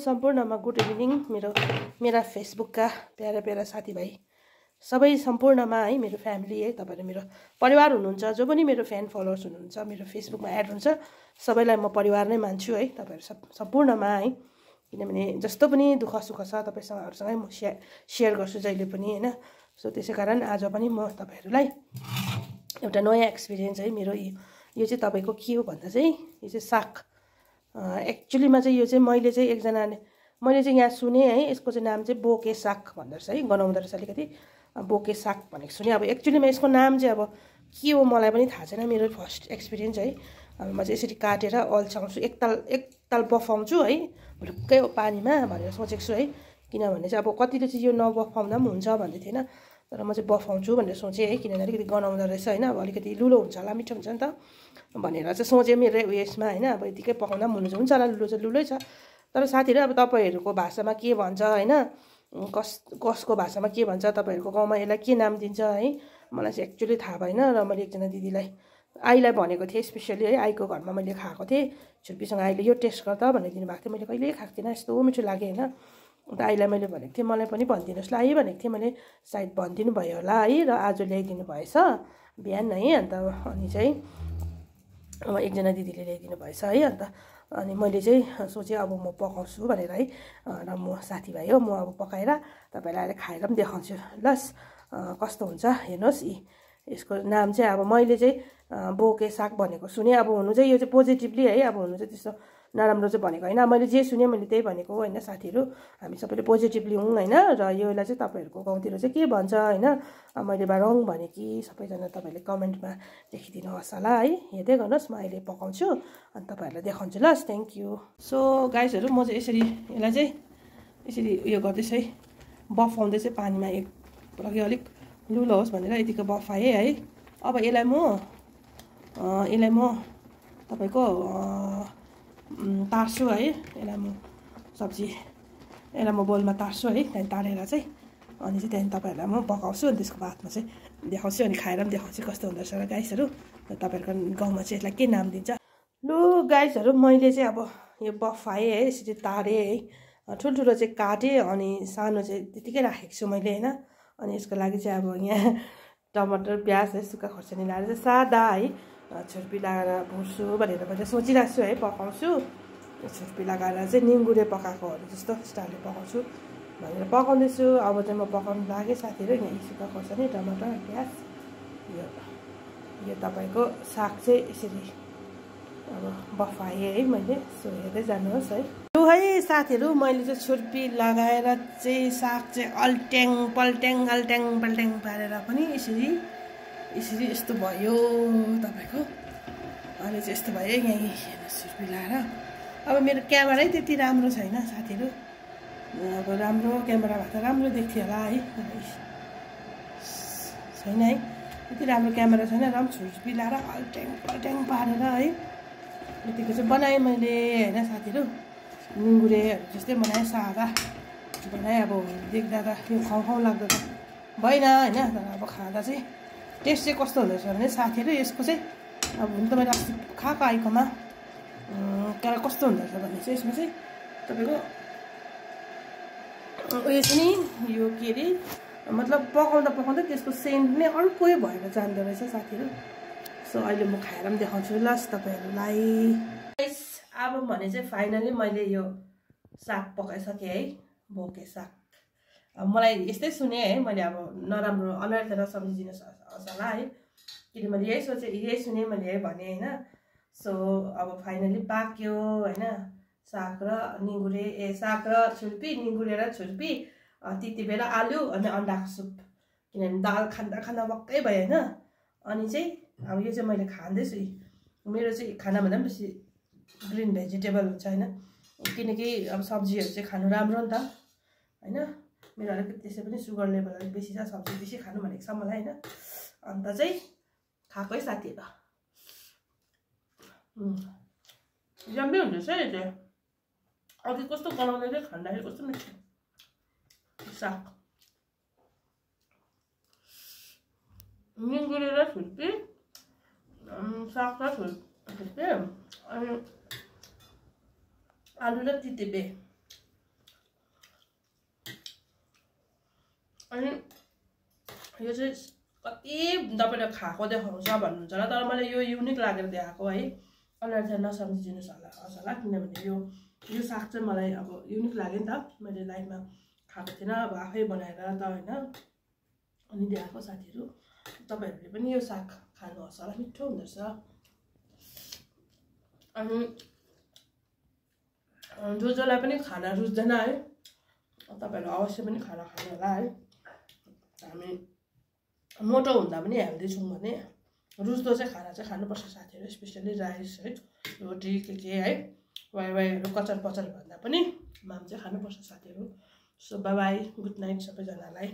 सम्पूर्णमा good evening मेरा फेसबुकका para साथीभाइ सबै सम्पूर्णमा है मेरो फ्यामिली है तपाईहरु मेरो परिवार हुनुहुन्छ जो पनि मेरो फ्यान फलोअर्स हुनुहुन्छ मेरो फेसबुकमा एड हुन्छ सबैलाई म परिवार नै मान्छु है तपाईहरु सम्पूर्णमा है किनभने जस्तो पनि दुःख सुख छ तपाईहरुसँगै म शेयर गर्छु जहिले पनि हैन सो त्यसैकारण आज पनि म तपाईहरुलाई एउटा नयाँ एक्सपिरियन्स है मेरो यो चाहिँ तपाईको के हो भन्दा चाहिँ यो चाहिँ साग एक्चुअली मा चाहिँ यो चाहिँ मैले चाहिँ एकजनाले मैले चाहिँ यहाँ सुने है यसको चाहिँ नाम चाहिँ बोके साग भन्दो रहेछ है गनाउँदो रहेछ अलिकति बोके साग भनेको सुने अब एक्चुअली मा यसको नाम चाहिँ अब के हो मलाई पनि थाहा छैन मेरो फर्स्ट एक्सपिरियन्स है अब म चाहिँ यसरी काटेर अल्छाउँछु एकताल बफाउँछु है ढुक्कै पानीमा भनेर सोचेको छु है किनभने चाहिँ अब कतिले चाहिँ यो नबफाउँदा पनि हुन्छ भन्दै थिएन तर म चाहिँ बफाउँछु भनेर सोचेँ है किनभने अलिकति गनाउँदो रहेछ हैन अब अलिकति लुलो हुन्छ होला मिठो हुन्छ नि त भनेर चाहिँ सोचेँ मेरो उयसमा हैन अब यतिकै पकाउँदा पनि हुन्छ होला लुलो चाहिँ लुलै छ तर साथीहरु अब तपाईहरुको भाषामा के भन्छ हैन कसको भाषामा के भन्छ तपाईहरुको गाउँमा यसलाई के नाम दिन्छ है मलाई चाहिँ एक्चुअली थाहा भएन र मैले एकजना दिदीलाई आईलाई भनेको थिएँ स्पेशली है आईको घरमा मैले खाएको थिएँ छुर्पीसँग आईले यो टेस्ट गर्दा भनेर दिनु भएको थियो मैले कहिल्यै खाएको थिइनँ यस्तो मिठो लाग्यो हैन अन्त आईलाई मैले भनेको थिएँ मलाई पनि भनिदिनुस् ल आई भनेको थिएँ मैले सायद भनिदिनु भयो होला है र आज ल्याइदिनु भएछ बिहान है अन्त अनि चाहिँ एकजना दिदीले ल्याइदिनु भएछ है अन्त अनि मैले चाहिँ सोचेँ अब म पकाउँछु भनेर है र म साथीभाइ हो म अब पकाएर तपाईलाई आएर खाएर पनि देखाउँछु लस कस्तो हुन्छ हेर्नुहोस् यसको नाम चाहिँ अब मैले चाहिँ बोके साग भनेको सुने अब हुनु चाहिँ यो चाहिँ पोजिटिभली है अब हुनु चाहिँ त्यस्तो नराम्रो चाहिँ भनेको हैन मैले जे सुने मैले त्यही भनेको हो हैन साथीहरु हामी सबैले पोजिटिभली हौं हैन र योलाई चाहिँ तपाईहरुको गाउँतिर चाहिँ के भन्छ हैन मैले बा रङ भने कि सबैजना तपाईले कमेन्टमा लेखिदिनु होस् होला है हेर्दै गर्नुस् म अहिले पकाउँछु अनि तपाईहरुलाई देखाउँछु ल थ्यांक यू सो गाइजहरु म चाहिँ यसरी यसलाई चाहिँ यसरी उयो गर्दै है बफाउँदै चाहिँ पानीमा एक लागि अलिक लुलो होस् भनेर यतिको बफाए है अब यसलाई म तपाईको तार्छु है यसलाई म सब्जी यसलाई म बोलमा तार्छु है त्यहाँ तारेर चाहिँ अनि चाहिँ त्यहाँ तपाईहरुलाई म पकाउँछु अनि त्यसको बादमा चाहिँ देखाउँछु अनि खाएर पनि देखाउँछु कस्तो हुँदो रहेछ र गाइसहरु तपाईहरुको गाउँमा चाहिँ यसलाई के नाम दिन्छ लु गाइसहरु मैले चाहिँ अब यो बफाए है यसरी तारे है ठुल्ठुलो चाहिँ काटे अनि सानो चाहिँ त्यतिकै राखेको छु मैले हैन अनि यसको लागि चाहिँ अब यहाँ टमाटर प्याज है सुक्खा खुर्सानी लाएर चाहिँ सादा है छुर्पी लगाएर भुर्छु भनेर मैले सोचिरहेको छु है पकाउँछु छुर्पी लगाएर चाहिँ निङ्गुरे पकाएकोहरू जस्तो स्टाइलले पकाउँछु भनेर पकाउँदैछु अब चाहिँ म पकाउनु लागेँ साथीहरु यहाँ सुक्खा खुर्सानी टमाटर प्याज यो तपाईको साग चाहिँ यसरी अब बफाएँ है मैले सो हेर्दै जानुहोस् है लु है साथीहरु मैले चाहिँ छुर्पी लगाएर चाहिँ साग चाहिँ अल्ट्याङ पल्ट्याङ पारेर पनि यसरी यस्तो भयो तपाईको अनि चाहिँ यस्तो भयो यहाँ हेर्नुहोस् छुर्पी लगाएर अब मेरो क्यामेरै त्यति राम्रो छैन साथीहरु अब राम्रो क्यामेरा भए त राम्रो देख्थ्यो होला है छैन है त्यति राम्रो क्यामेरा छैन र पनि छुर्पी लगाएर अल्ट्याङ पारेर है यतिको चाहिँ बनाएँ मैले हैन साथीहरु निङ्गुरेहरु जस्तै बनाएँ सादा बनाएँ अब देख्दा त यो खाउँ लाग्दो त भएन हैन तर अब खाँदा चाहिँ टेस्ट चाहिँ कस्तो हुँदो रहेछ भने साथीहरु यसको चाहिँ अब हुन त मैले अस्ति खाएको आइकोमा तर कस्तो हुँदो रहेछ भने चाहिँ यसमा चाहिँ तपाईको उयो चाहिँ नि यो के रे मतलब पकाउँदा त्यसको सेन्ट नै अर्कै भएर जान्दो रहेछ साथीहरु सो अहिले म खाएर पनि देखाउँछु ल तपाईहरुलाई अब भने चाहिँ फाइनली मैले यो साग पकाइसके है बोके साग अब मलाई यस्तै सुने है मैले अब नराम्रो अनुहार सब्जी दिन होला है किन मैले यही सुने मैले भने हैन सो अब फाइनली पाक्यो हैन साग र निङ्गुरे साग र छुर्पी निङ्गुरे र छुर्पी त्यति बेला आलु अनि अन्डाको सुप किनभने दाल खाँदा वक्कै भयो हैन अनि चाहिँ अब यो चाहिँ मैले खाँदैछु मेरो चाहिँ खाना भन्दा पनि बेसी ग्रीन भेजिटेबल हुन्छ हैन किनकि अब सब्जीहरु चाहिँ खानु राम्रो नि त हैन मेरो अलिकति त्यसै पनि सुगर लेभल अलिक बेसी छ सब्जी बेसी खानु भनेको छ मलाई हैन अन्त चाहिँ खाएको है साथीहरु जम्मै हुन्छ है यो चाहिँ अघि कस्तो बनाउँदै थियो खाँदाखेरि कस्तो मिठो साग निङ्गुरे र छुर्पी साग र छुर्पी अनि आलु र तितेबे अनि यो चाहिँ कति तपाईँले खाएको देखाउँछ भन्नुहुन्छ होला, तर मलाई यो युनिक लागेर देखाएको है। अनुहार चाहिँ नसम्झिदिनुहोस् होला किनभने यो साग चाहिँ मलाई अब युनिक लाग्यो नि त। मैले लाइफमा खाएको थिइनँ, अब आफै बनाएर त होइन, अनि देखाएको साथीहरू। तपाईँहरूले पनि यो साग खानुहोस् होला, मिठो हुँदो रहेछ। अनि जसलाई पनि खाना रुच्दैन है, तपाईँहरू अवश्य पनि खाना खानु होला है। हामी मोटो हुँदा पनि हेल्दी छौँ भने रुच्दो चाहिँ खाना चाहिँ खानुपर्छ साथीहरू, स्पेसली राइस है, रोटी के है, वाइहरू कचर पचर भन्दा पनि माम चाहिँ खानुपर्छ साथीहरू। So by by, good night सबैजनालाई।